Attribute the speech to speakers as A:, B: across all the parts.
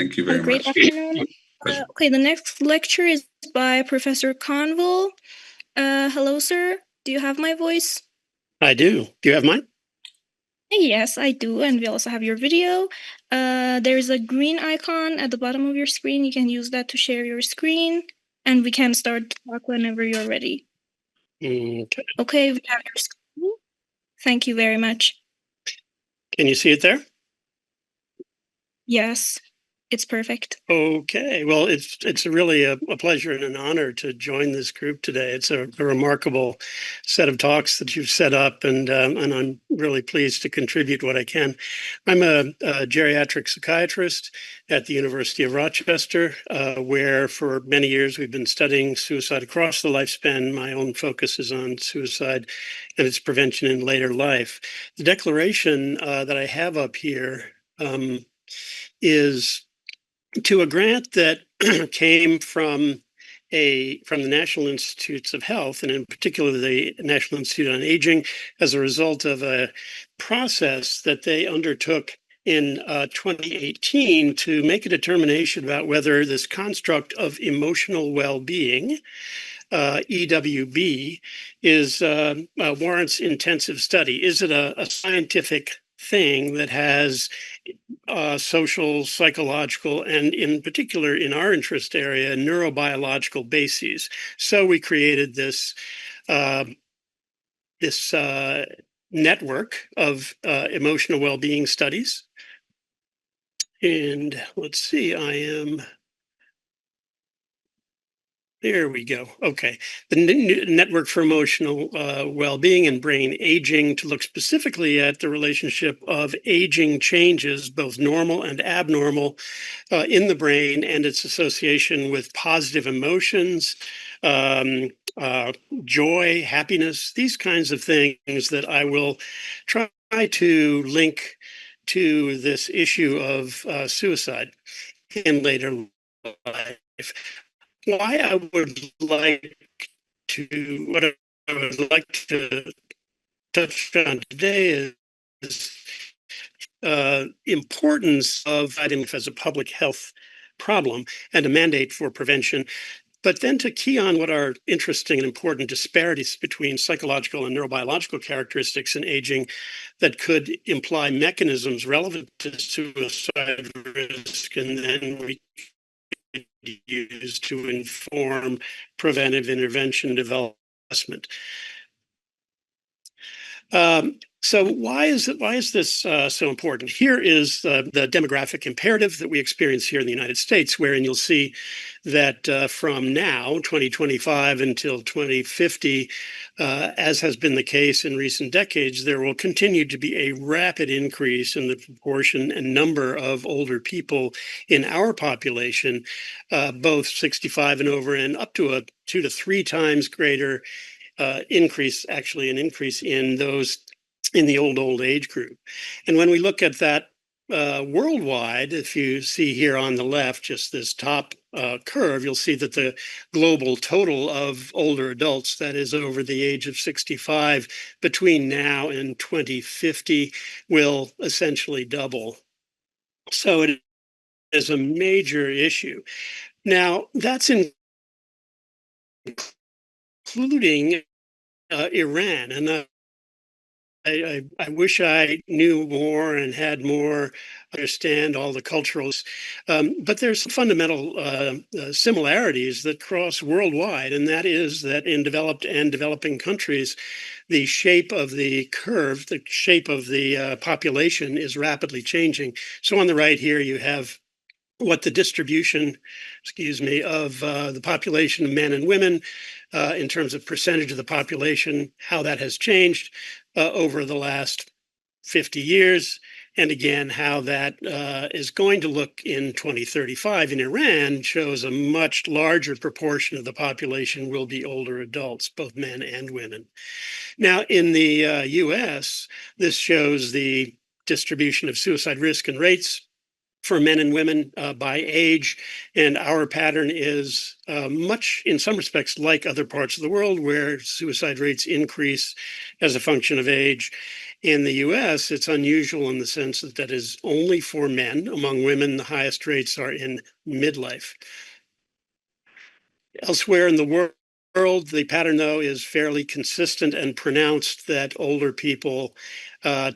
A: Thank you very
B: Great
A: much.
B: afternoon. Okay, the next lecture is by Professor Conwell. Hello, sir. Do you have my voice?
C: I do. Do you have mine?
B: Yes, I do. And we also have your video. There's a green icon at the bottom of your screen. You can use that to share your screen. And we can start to talk whenever you're ready.
C: Okay.
B: Okay, we have your screen. Thank you very much.
C: Can you see it there?
B: Yes, it's perfect.
C: Okay. Well, it's really a pleasure and an honor to join this group today. It's a remarkable set of talks that you've set up, and I'm really pleased to contribute what I can. I'm a geriatric psychiatrist at the University of Rochester, where for many years we've been studying suicide across the lifespan. My own focus is on suicide and its prevention in later life. The declaration that I have up here is to a grant that came from the National Institutes of Health, and in particular the National Institute on Aging, as a result of a process that they undertook in 2018 to make a determination about whether this construct of emotional well-being, EWB, warrants intensive study. Is it a scientific thing that has social, psychological, and in particular, in our interest area, neurobiological bases? So we created this network of emotional well-being studies. And let's see, there we go. Okay. The Network for Emotional Well-Being and Brain Aging, to look specifically at the relationship of aging changes, both normal and abnormal, in the brain and its association with positive emotions, joy, happiness, these kinds of things that I will try to link to this issue of suicide in later life. What I would like to touch on today is importance of vitamin as a public health problem and a mandate for prevention, but then to key on what are interesting and important disparities between psychological and neurobiological characteristics in aging that could imply mechanisms relevant to suicide risk, and then we used to inform preventive intervention development. So why is this so important? Here is the demographic imperative that we experience here in the United States, wherein you'll see that from now, 2025 until 2050, as has been the case in recent decades, there will continue to be a rapid increase in the proportion and number of older people in our population, both 65 and over, and up to a 2 to 3 times greater increase, actually an increase in those in the old age group. And when we look at that worldwide, if you see here on the left, just this top curve, you'll see that the global total of older adults, that is over the age of 65, between now and 2050, will essentially double. So it is a major issue. Now, that's including Iran. And I wish I knew more and had more understand all the cultures, but there's fundamental similarities that cross worldwide, and that is that in developed and developing countries, the shape of the curve, the shape of the population is rapidly changing. So on the right here, you have what the distribution, of the population of men and women in terms of percentage of the population, how that has changed over the last 50 years. And again, how that is going to look in 2035 in Iran shows a much larger proportion of the population will be older adults, both men and women. Now, in the US, this shows the distribution of suicide risk and rates for men and women by age. And our pattern is much, in some respects, like other parts of the world where suicide rates increase as a function of age. In the US, it's unusual in the sense that that is only for men. Among women, the highest rates are in midlife. Elsewhere in the world, the pattern, though, is fairly consistent and pronounced that older people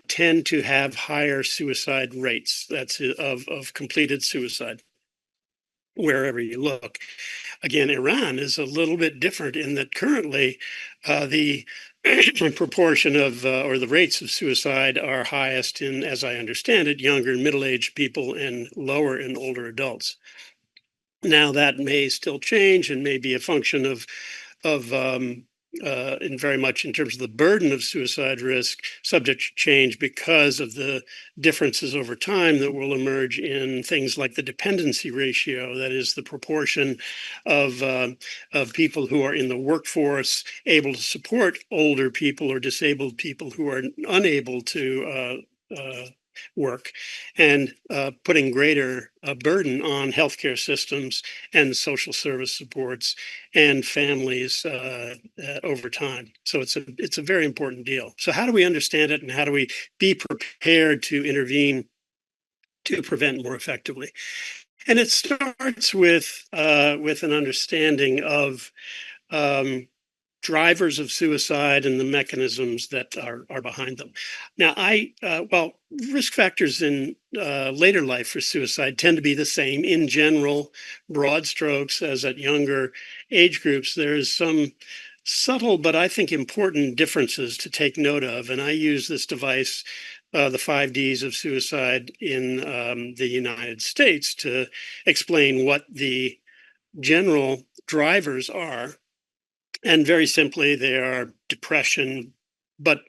C: tend to have higher suicide rates. That's of completed suicide wherever you look. Again, Iran is a little bit different in that currently the proportion of or the rates of suicide are highest in, as I understand it, younger and middle-aged people and lower in older adults. Now that may still change and may be a function of and very much in terms of the burden of suicide risk, subject to change because of the differences over time that will emerge in things like the dependency ratio, that is the proportion of of people who are in the workforce able to support older people or disabled people who are unable to work, and putting greater burden on healthcare systems and social service supports and families over time. So it's a very important deal. So how do we understand it, and how do we be prepared to intervene to prevent more effectively? And it starts with an understanding of um, drivers of suicide and the mechanisms that are behind them. Now, well, risk factors in later life for suicide tend to be the same in general, broad strokes, as at younger age groups. There's some subtle, but I think important differences to take note of. And I use this device, the 5Ds of suicide in the United States, to explain what the general drivers are. And very simply, they are depression, but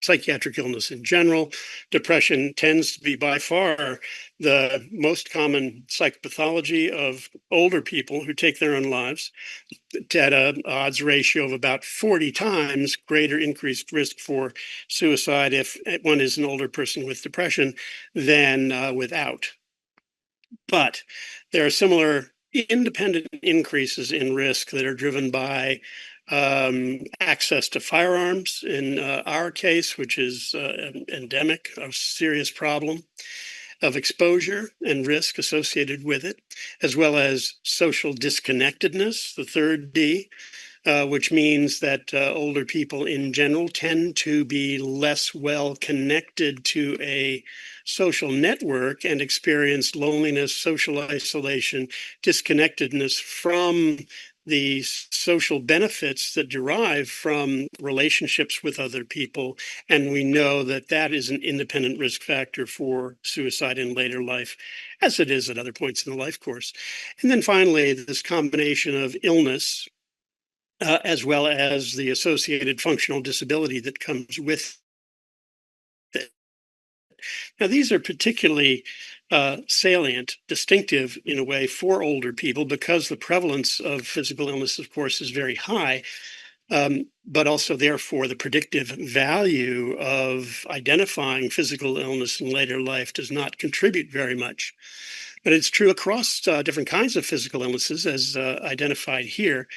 C: psychiatric illness in general. Depression tends to be by far the most common psychopathology of older people who take their own lives, at an odds ratio of about 40 times greater increased risk for suicide if one is an older person with depression than without. But there are similar independent increases in risk that are driven by access to firearms in our case, which is an endemic, a serious problem of exposure and risk associated with it, as well as social disconnectedness, the third D, which means that older people in general tend to be less well connected to a social network and experience loneliness, social isolation, disconnectedness from the social benefits that derive from relationships with other people. And we know that that is an independent risk factor for suicide in later life, as it is at other points in the life course. And then finally, this combination of illness, as well as the associated functional disability that comes with it. Now, these are particularly salient, distinctive in a way for older people because the prevalence of physical illness, of course, is very high, but also, therefore, the predictive value of identifying physical illness in later life does not contribute very much. But it's true across different kinds of physical illnesses, as identified here,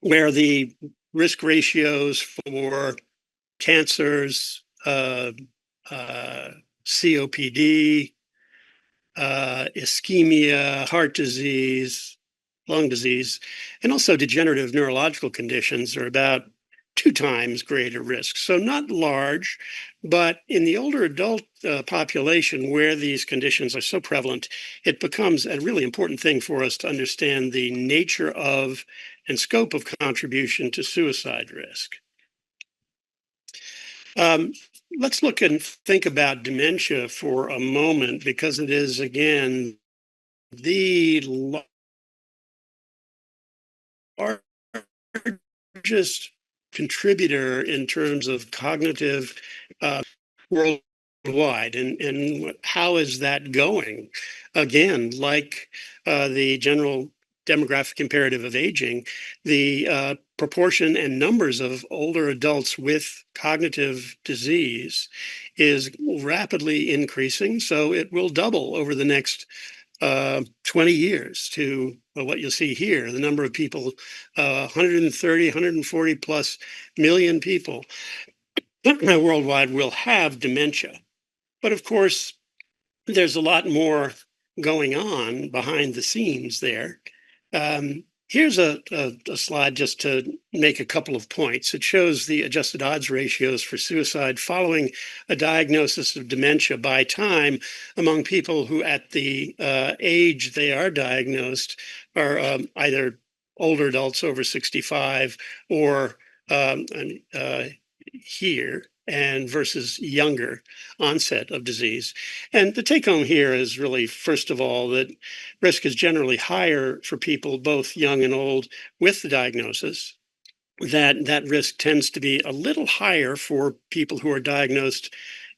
C: where the risk ratios for cancers, COPD, ischemia, heart disease, lung disease, and also degenerative neurological conditions are about 2 times greater risk. So not large, but in the older adult population where these conditions are so prevalent, it becomes a really important thing for us to understand the nature of and scope of contribution to suicide risk. Um, let's look and think about dementia for a moment, because it is, again, the largest contributor in terms of cognitive worldwide. And how is that going? Again, like the general demographic imperative of aging, the proportion and numbers of older adults with cognitive disease is rapidly increasing. So it will double over the next 20 years to what you'll see here, the number of people, 130, 140 plus million people worldwide will have dementia. But of course, there's a lot more going on behind the scenes there. Here's a slide just to make a couple of points. It shows the adjusted odds ratios for suicide following a diagnosis of dementia by time among people who, at the age they are diagnosed, are either older adults over 65 or um, uh, here and versus younger onset of disease. And the take home here is really, first of all, that risk is generally higher for people, both young and old, with the diagnosis. That risk tends to be a little higher for people who are diagnosed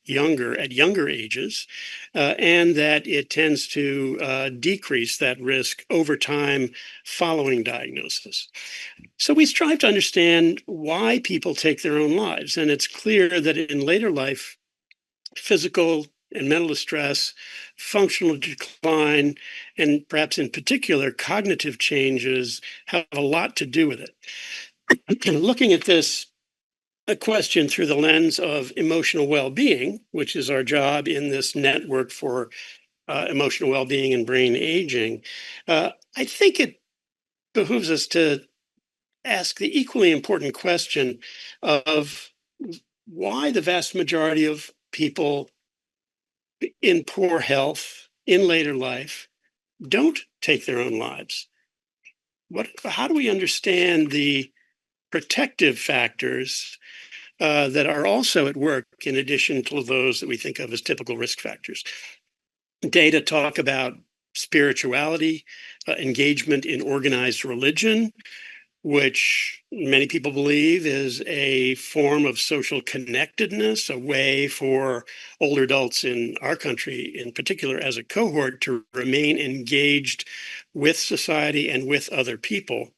C: younger at younger ages, and that it tends to decrease that risk over time following diagnosis. So we strive to understand why people take their own lives. And it's clear that in later life, physical and mental distress, functional decline, and perhaps in particular, cognitive changes have a lot to do with it. Looking at this a question through the lens of emotional well-being, which is our job in this network for emotional well-being and brain aging, I think it behooves us to ask the equally important question of why the vast majority of people in poor health in later life don't take their own lives. How do we understand the protective factors that are also at work in addition to those that we think of as typical risk factors? Data talk about spirituality, engagement in organized religion, which many people believe is a form of social connectedness, a way for older adults in our country, in particular as a cohort, to remain engaged with society and with other people.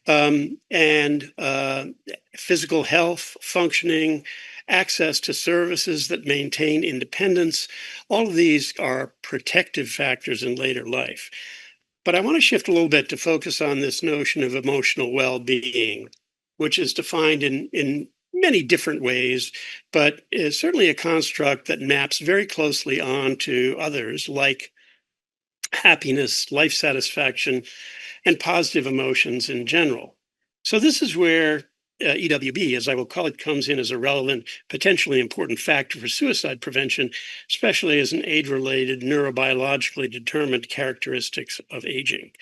C: And physical health, functioning, access to services that maintain independence, all of these are protective factors in later life. But I want to shift a little bit to focus on this notion of emotional well-being, which is defined in many different ways, but is certainly a construct that maps very closely onto others like happiness, life satisfaction, and positive emotions in general. So this is where EWB, as I will call it, comes in as a relevant, potentially important factor for suicide prevention, especially as an age-related, neurobiologically determined characteristics of aging.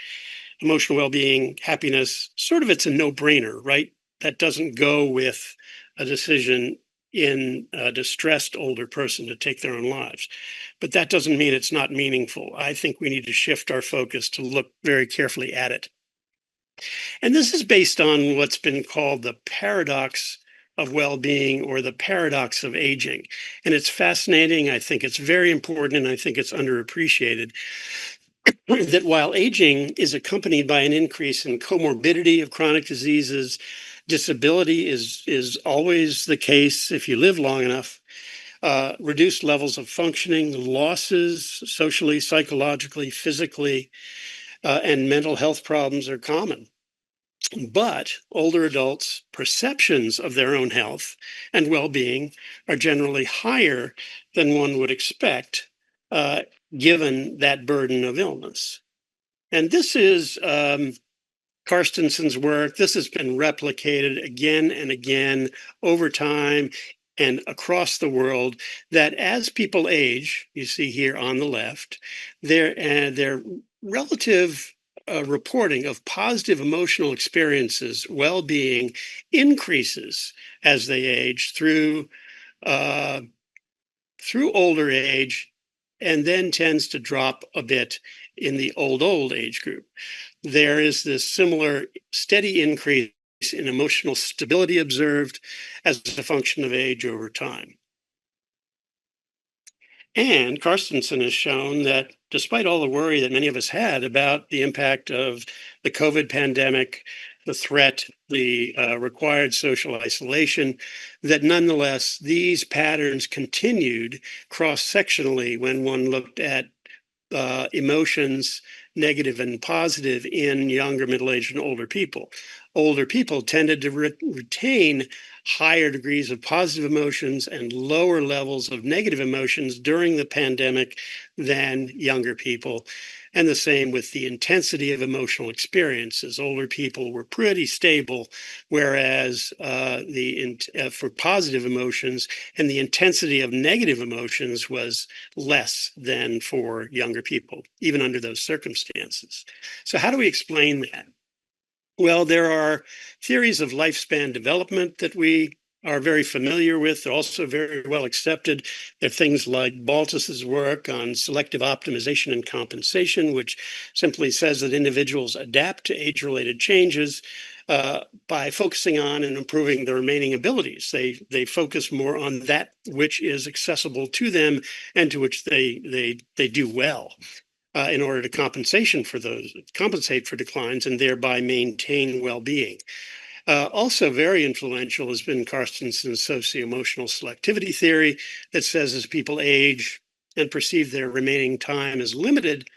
C: Emotional well-being, happiness, sort of it's a no-brainer, right? That doesn't go with a decision in a distressed older person to take their own lives. But that doesn't mean it's not meaningful. I think we need to shift our focus to look very carefully at it. And this is based on what's been called the paradox of well-being or the paradox of aging. And it's fascinating. I think it's very important, and I think it's underappreciated that while aging is accompanied by an increase in comorbidity of chronic diseases, disability is always the case if you live long enough. Reduced levels of functioning, losses socially, psychologically, physically, and mental health problems are common. But older adults' perceptions of their own health and well-being are generally higher than one would expect, uh, given that burden of illness. And this is Carstenson's work. This has been replicated again and again over time and across the world, that as people age, you see here on the left, their relative reporting of positive emotional experiences, well-being, increases as they age uh, through older age, and then tends to drop a bit in the old age group. There is this similar steady increase in emotional stability observed as a function of age over time. And Carstensen has shown that despite all the worry that many of us had about the impact of the COVID pandemic, the threat, the required social isolation, that nonetheless these patterns continued cross-sectionally when one looked at emotions, negative and positive, in younger, middle-aged, and older people. Older people tended to retain higher degrees of positive emotions and lower levels of negative emotions during the pandemic than younger people. And the same with the intensity of emotional experiences. Older people were pretty stable, whereas for positive emotions and the intensity of negative emotions was less than for younger people, even under those circumstances. So how do we explain that? Well, there are theories of lifespan development that we are very familiar with. They're also very well accepted. There are things like Baltus's work on selective optimization and compensation, which simply says that individuals adapt to age-related changes by focusing on and improving the remaining abilities. They focus more on that which is accessible to them and to which they do well in order to compensate for declines and thereby maintain well-being. Also very influential has been Carstenson's socio-emotional selectivity theory that says as people age and perceive their remaining time as limited,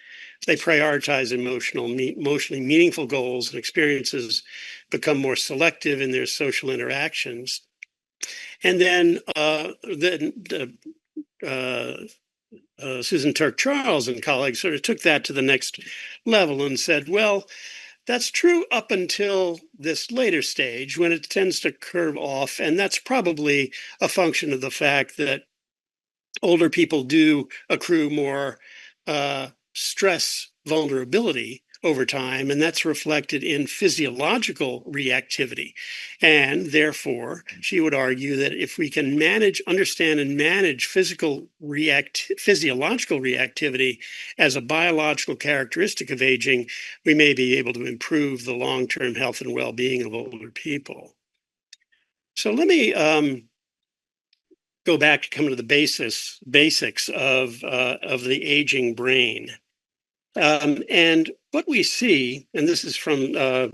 C: they prioritize emotionally meaningful goals and experiences, become more selective in their social interactions. And then Susan Turk-Charles and colleagues sort of took that to the next level and said, well, that's true up until this later stage when it tends to curve off. And that's probably a function of the fact that older people do accrue more stress vulnerability over time, and that's reflected in physiological reactivity. And therefore, she would argue that if we can understand and manage physiological reactivity as a biological characteristic of aging, we may be able to improve the long-term health and well-being of older people. So let me go back to come to the basics of the aging brain. And what we see, and this is from the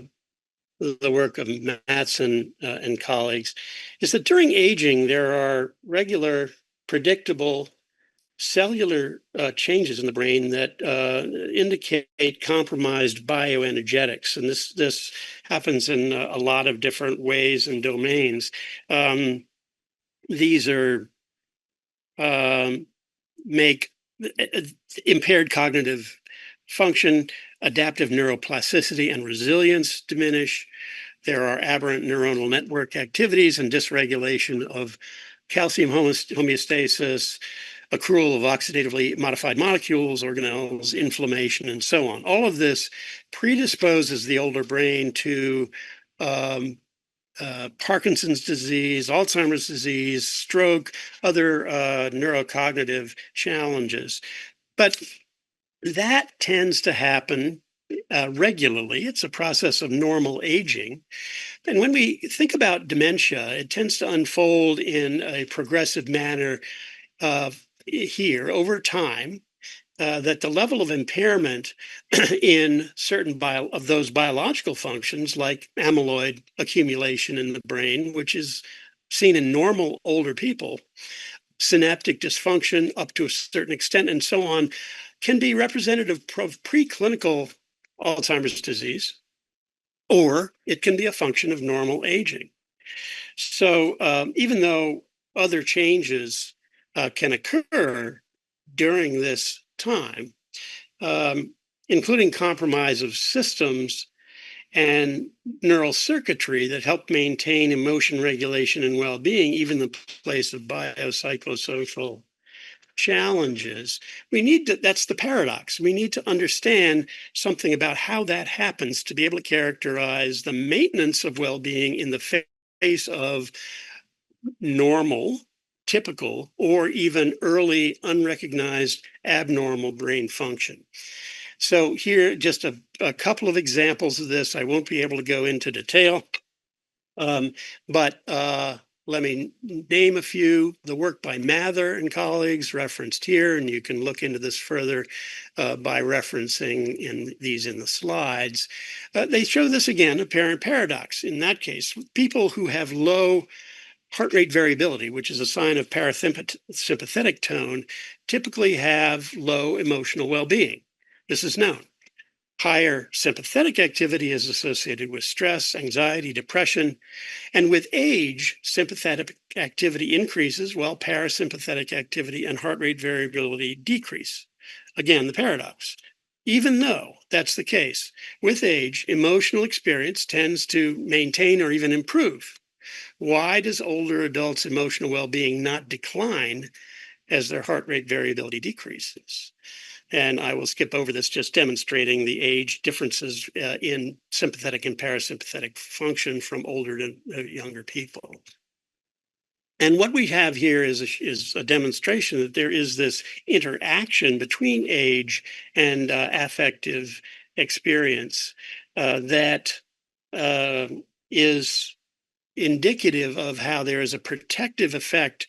C: work of Mattson and colleagues, is that during aging, there are regular, predictable cellular changes in the brain that indicate compromised bioenergetics. And this happens in a lot of different ways and domains. These are make impaired cognitive function, adaptive neuroplasticity, and resilience diminish. There are aberrant neuronal network activities and dysregulation of calcium homeostasis, accrual of oxidatively modified molecules, organelles, inflammation, and so on. All of this predisposes the older brain to Parkinson's disease, Alzheimer's disease, stroke, other neurocognitive challenges. But that tends to happen regularly. It's a process of normal aging. And when we think about dementia, it tends to unfold in a progressive manner here over time. That the level of impairment in certain of those biological functions, like amyloid accumulation in the brain, which is seen in normal older people, synaptic dysfunction up to a certain extent, and so on, can be representative of preclinical Alzheimer's disease, or it can be a function of normal aging. So even though other changes can occur during this time, including compromise of systems and neural circuitry that help maintain emotion regulation and well-being, even in the place of biopsychosocial challenges. That's the paradox. We need to understand something about how that happens to be able to characterize the maintenance of well-being in the face of normal, typical, or even early unrecognized abnormal brain function. So here, just a couple of examples of this. I won't be able to go into detail, but let me name a few. The work by Mather and colleagues referenced here, and you can look into this further by referencing these in the slides. They show this again, apparent paradox. In that case, people who have low heart rate variability, which is a sign of parasympathetic tone, typically have low emotional well-being. This is known. Higher sympathetic activity is associated with stress, anxiety, depression, and with age, sympathetic activity increases while parasympathetic activity and heart rate variability decrease. Again, the paradox. Even though that's the case, with age, emotional experience tends to maintain or even improve. Why does older adults' emotional well being not decline as their heart rate variability decreases? And I will skip over this, just demonstrating the age differences in sympathetic and parasympathetic function from older to younger people. And what we have here is a demonstration that there is this interaction between age and affective experience that uh, is indicative of how there is a protective effect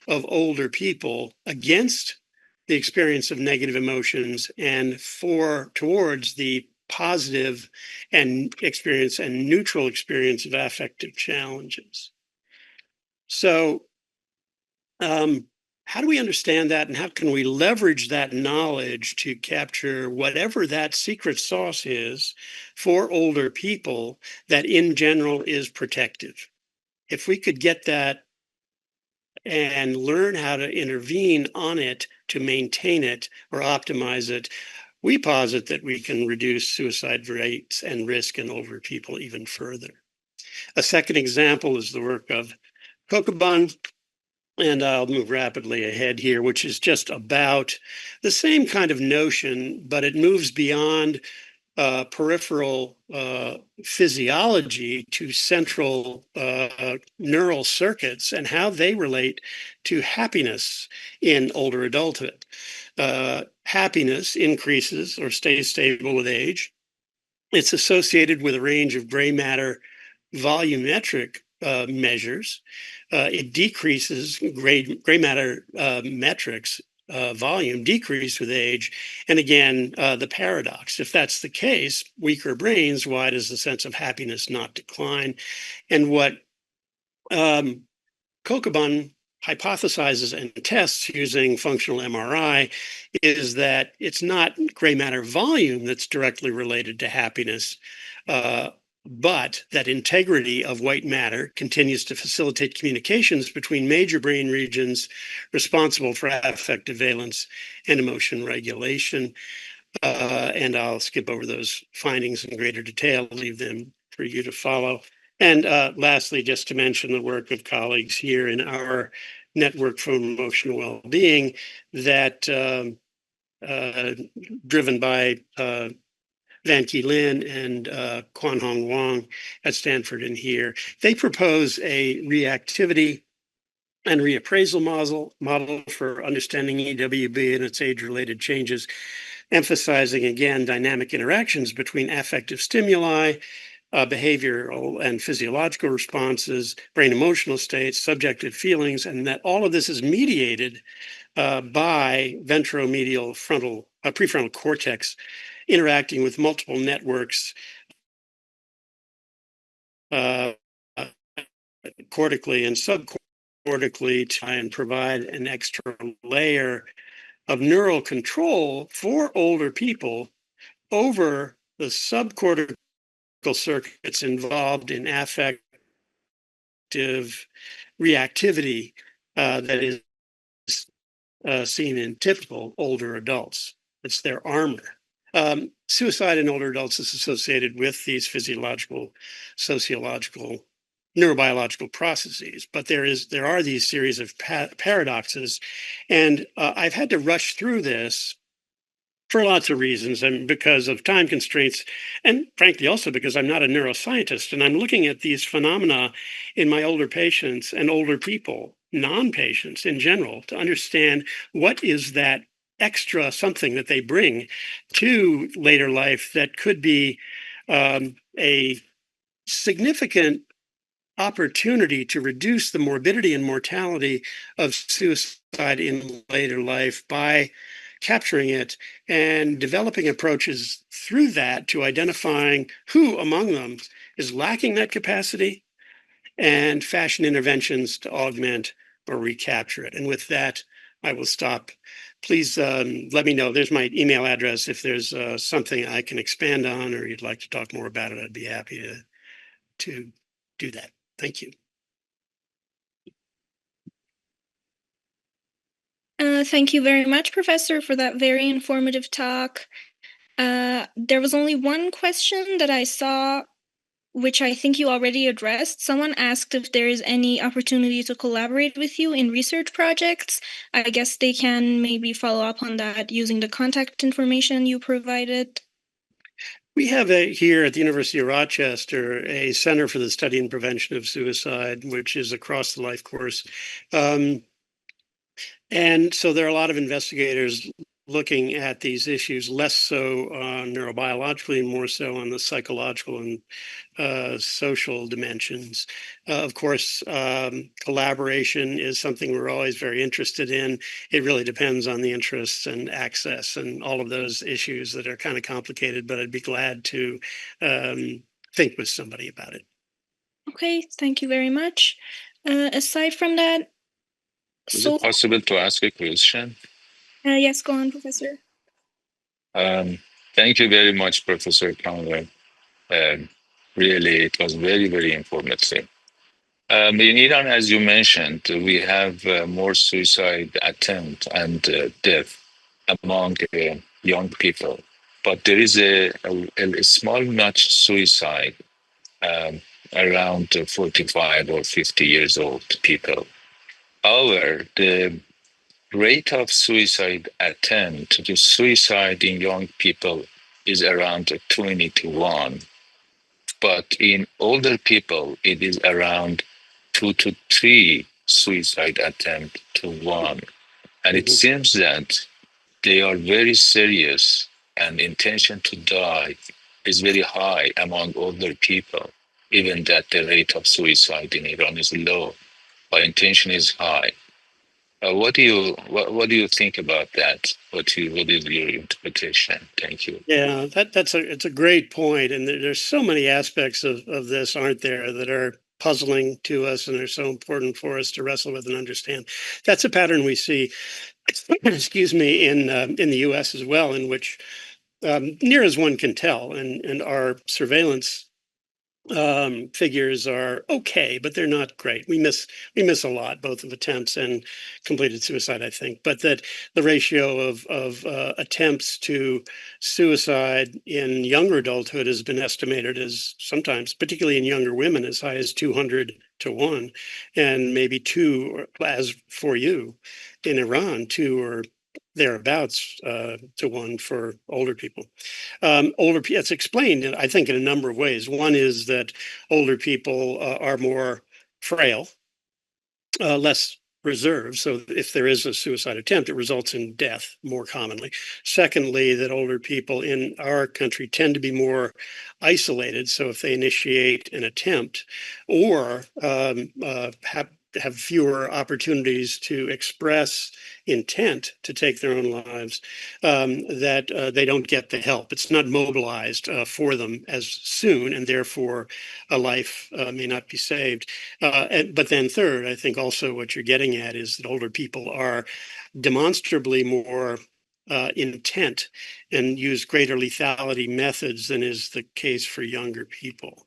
C: of older people against the experience of negative emotions and towards the positive and experience and neutral experience of affective challenges. So, how do we understand that, and how can we leverage that knowledge to capture whatever that secret sauce is for older people that in general is protective? If we could get that and learn how to intervene on it to maintain it or optimize it, we posit that we can reduce suicide rates and risk in older people even further. A second example is the work of Kokobun, and I'll move rapidly ahead here, which is just about the same kind of notion, but it moves beyond peripheral physiology to central neural circuits and how they relate to happiness in older adulthood. Happiness increases or stays stable with age. It's associated with a range of gray matter volumetric measures. It decreases gray matter metrics volume decrease with age. And again, the paradox. If that's the case, weaker brains, why does the sense of happiness not decline? And what Kokobun hypothesizes and tests using functional MRI is that it's not gray matter volume that's directly related to happiness, but that integrity of white matter continues to facilitate communications between major brain regions responsible for affective valence and emotion regulation. And I'll skip over those findings in greater detail, leave them for you to follow. And lastly, just to mention the work of colleagues here in our Network for Emotional Well-Being that driven by Van Ki Lin and Quan Hong Wong at Stanford and here. They propose a reactivity and reappraisal model for understanding EWB and its age-related changes, emphasizing again dynamic interactions between affective stimuli, behavioral and physiological responses, brain emotional states, subjective feelings, and that all of this is mediated by ventromedial prefrontal cortex interacting with multiple networks cortically and subcortically to try and provide an extra layer of neural control for older people over the subcortical circuits involved in affective reactivity that is seen in typical older adults. It's their armor. Suicide in older adults is associated with these physiological, sociological, neurobiological processes, but there are these series of paradoxes, and I've had to rush through this for lots of reasons, and because of time constraints, and frankly also because I'm not a neuroscientist, and I'm looking at these phenomena in my older patients and older people, non-patients in general, to understand what is that extra something that they bring to later life that could be a significant opportunity to reduce the morbidity and mortality of suicide in later life by capturing it and developing approaches through that to identifying who among them is lacking that capacity and fashion interventions to augment or recapture it. And with that, I will stop. Please let me know. There's my email address. If there's something I can expand on or you'd like to talk more about it, I'd be happy to do that. Thank you.
B: Thank you very much, Professor, for that very informative talk. There was only one question that I saw, which I think you already addressed. Someone asked if there is any opportunity to collaborate with you in research projects. I guess they can maybe follow up on that using the contact information you provided.
C: We have here at the University of Rochester a Center for the Study and Prevention of Suicide, which is across the life course. And so there are a lot of investigators looking at these issues, less so neurobiologically, more so on the psychological and social dimensions. Of course, collaboration is something we're always very interested in. It really depends on the interests and access and all of those issues that are kind of complicated, but I'd be glad to think with somebody about it.
B: Okay, thank you very much. Aside from that,
A: Is it possible to ask a question?
B: Yes, go on, Professor.
A: Thank you very much, Professor Conwell. Really, it was very, very informative. In Iran, as you mentioned, we have more suicide attempt and death among young people. But there is a small notch suicide around 45 or 50 years old people. However, the rate of suicide attempt to suicide in young people is around 20 to 1. But in older people, it is around 2 to 3 suicide attempt to 1. And it seems that they are very serious and intention to die is very high among older people, even that the rate of suicide in Iran is low, but intention is high. What do you think about that? What is your interpretation? Thank you.
C: Yeah, it's a great point, and there's so many aspects of this, aren't there, that are puzzling to us and are so important for us to wrestle with and understand. That's a pattern we see, excuse me, in the U.S. as well, in which near as one can tell, and our surveillance figures are okay, but they're not great. We miss a lot, both of attempts and completed suicide, I think. But that the ratio of attempts to suicide in younger adulthood has been estimated as sometimes, particularly in younger women, as high as 200 to 1, and maybe 2, as for you in Iran, 2 or thereabouts to 1 for older people. It's explained, I think, in a number of ways. One is that older people are more frail, less reserved. So if there is a suicide attempt, it results in death more commonly. Secondly, that older people in our country tend to be more isolated. So if they initiate an attempt or have fewer opportunities to express intent to take their own lives, that they don't get the help. It's not mobilized for them as soon, and therefore a life may not be saved. But then third, I think also what you're getting at is that older people are demonstrably more intent and use greater lethality methods than is the case for younger people.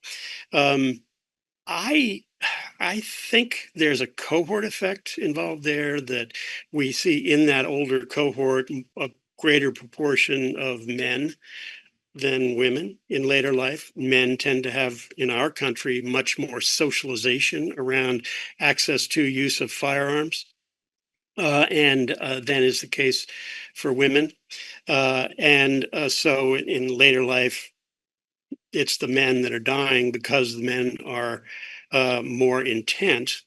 C: I think there's a cohort effect involved there, that we see in that older cohort a greater proportion of men than women in later life. Men tend to have, in our country, much more socialization around access to use of firearms, and than is the case for women. So in later life, it's the men that are dying because the men are more intent.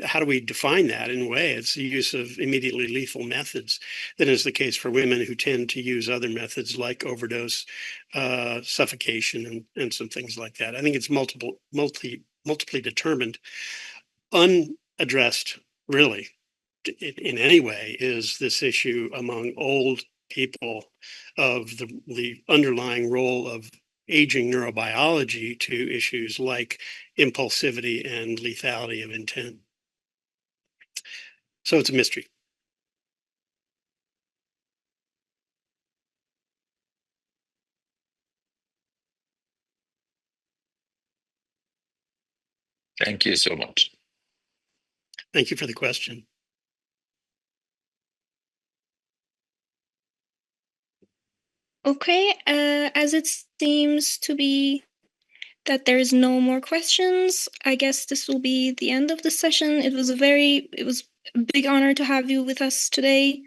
C: How do we define that in a way? It's the use of immediately lethal methods than is the case for women, who tend to use other methods like overdose, suffocation, and some things like that. I think it's multiply determined. Unaddressed, really, in any way, is this issue among old people of the underlying role of aging neurobiology to issues like impulsivity and lethality of intent. So it's a mystery.
A: Thank you so much.
C: Thank you for the question.
B: Okay, as it seems to be that there's no more questions, I guess this will be the end of the session. It was a big honor to have you with us today.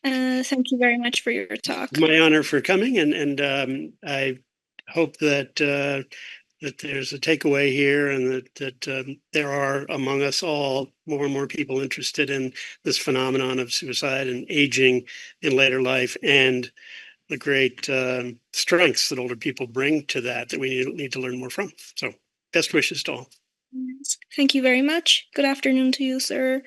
B: Thank you very much for your talk.
C: My honor for coming, and I hope that that there's a takeaway here, and that there are among us all more and more people interested in this phenomenon of suicide and aging in later life, and the great strengths that older people bring to that we need to learn more from. So best wishes to all.
B: Thank you very much. Good afternoon to you, sir.